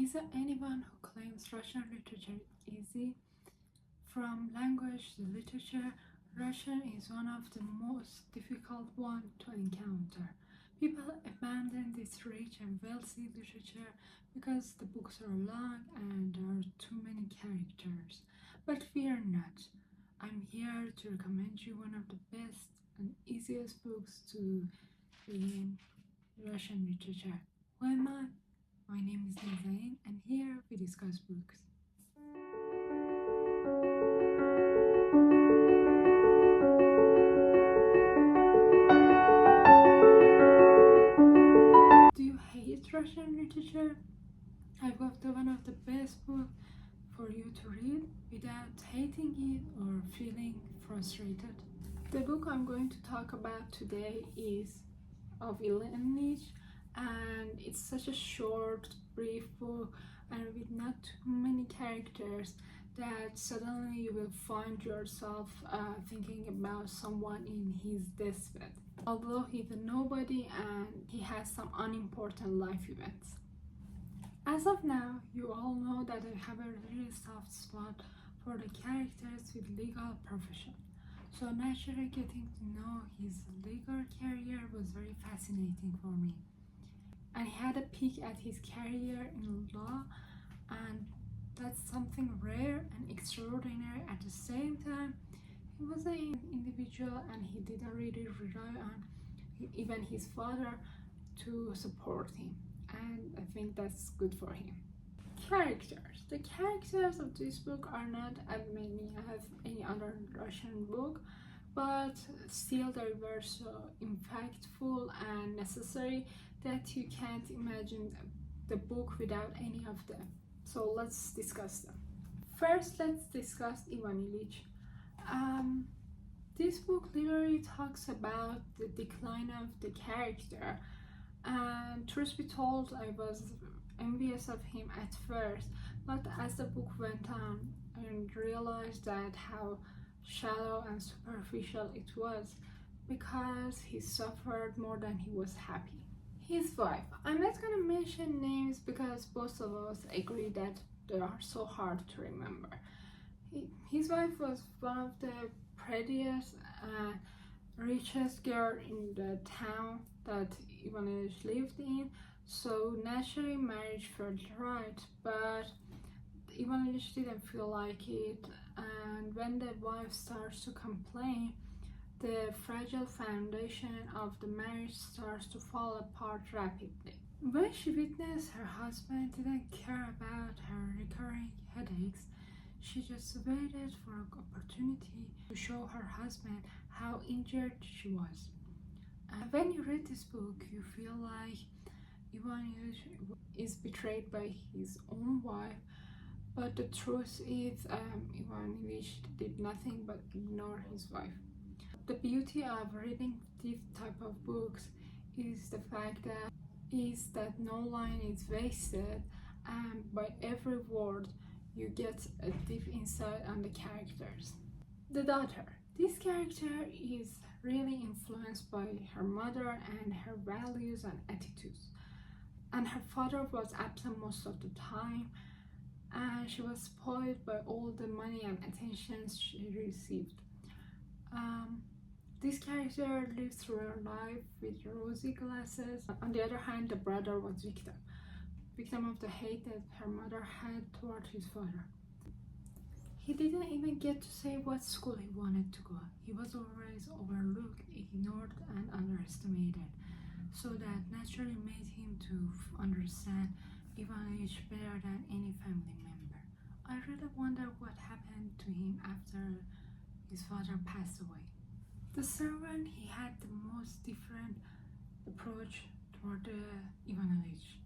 Is there anyone who claims Russian literature is easy? From language to literature, Russian is one of the most difficult ones to encounter. People abandon this rich and wealthy literature because the books are long and there are too many characters. But fear not. I'm here to recommend you one of the best and easiest books to begin Russian literature. Who am I? My name is Nazain, and here we discuss books. Do you hate Russian literature? I've got one of the best books for you to read without hating it or feeling frustrated. The book I'm going to talk about today is of Ilych, and it's such a short, brief book and with not too many characters that suddenly you will find yourself thinking about someone in his deathbed, although he's a nobody and he has some unimportant life events. As of now, you all know that I have a really soft spot for the characters with legal profession. So naturally getting to know his legal career was very fascinating for me. And he had a peek at his career in law, and that's something rare and extraordinary at the same time. He was an individual and he didn't really rely on even his father to support him, and I think that's good for him. Characters. The characters of this book are not as many as any other Russian book, but still they were so impactful and necessary that you can't imagine the book without any of them. So let's discuss them. First, let's discuss Ivan Ilych. This book literally talks about the decline of the character, and truth be told, I was envious of him at first, but as the book went on I realized that how shallow and superficial it was, because he suffered more than he was happy. His wife. I'm not gonna mention names because both of us agree that they are so hard to remember. His wife was one of the prettiest and richest girl in the town that Ivan Ilych lived in, so naturally marriage felt right, but Ivan Ilych didn't feel like it, and when the wife starts to complain, the fragile foundation of the marriage starts to fall apart rapidly. When she witnessed her husband didn't care about her recurring headaches, she just waited for an opportunity to show her husband how injured she was. And when you read this book, you feel like Ivan Ilych is betrayed by his own wife, but the truth is Ivan Ilych did nothing but ignore his wife. The beauty of reading this type of books is the fact that no line is wasted, and by every word you get a deep insight on the characters. The daughter. This character is really influenced by her mother and her values and attitudes. And her father was absent most of the time, and she was spoiled by all the money and attention she received. This character lives through her life with rosy glasses. On the other hand, the brother was victim of the hate that her mother had toward his father. He didn't even get to say what school he wanted to go. He was always overlooked, ignored, and underestimated, so that naturally made him to understand Ivan Ilych better than any family member. I really wonder what happened to him after his father passed away. The servant, he had the most different approach toward Ivan Ilych.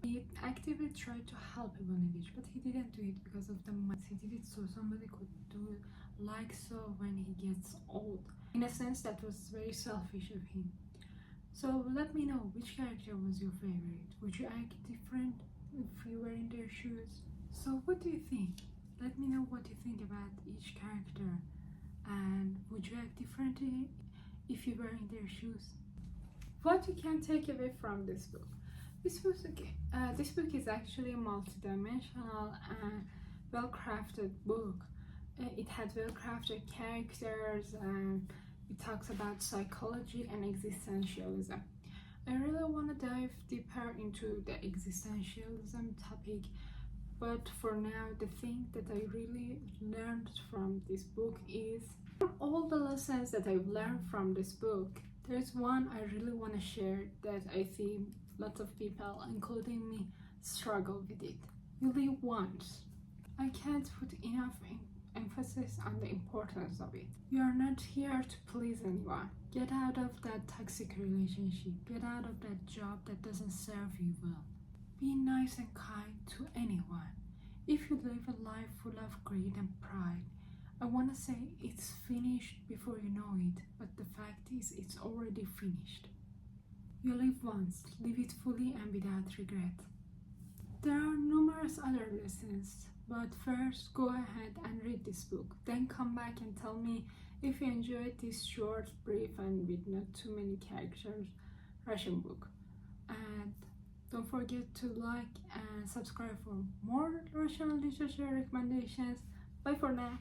He actively tried to help Ivan Ilych, but he didn't do it because of the money. He did it so somebody could do it like so when he gets old. In a sense, that was very selfish of him. So let me know, which character was your favorite? Would you act different if you were in their shoes? So what do you think? Let me know what you think about each character, and would you act differently if you were in their shoes? What you can take away from this book. This book is actually a multidimensional and well-crafted book. It had well-crafted characters, and it talks about psychology and existentialism. I really want to dive deeper into the existentialism topic, but for now, the thing that I really learned from this book is from all the lessons that I've learned from this book, there's one I really want to share that I see lots of people, including me, struggle with it. You live once. I can't put enough emphasis on the importance of it. You are not here to please anyone. Get out of that toxic relationship. Get out of that job that doesn't serve you well. Be nice and kind to anyone. If you live a life full of greed and pride, I want to say it's finished before you know it, but the fact is it's already finished. You live once, live it fully and without regret. There are numerous other lessons, but first go ahead and read this book. Then come back and tell me if you enjoyed this short, brief, and with not too many characters Russian book. And don't forget to like and subscribe for more Russian literature recommendations. Bye for now.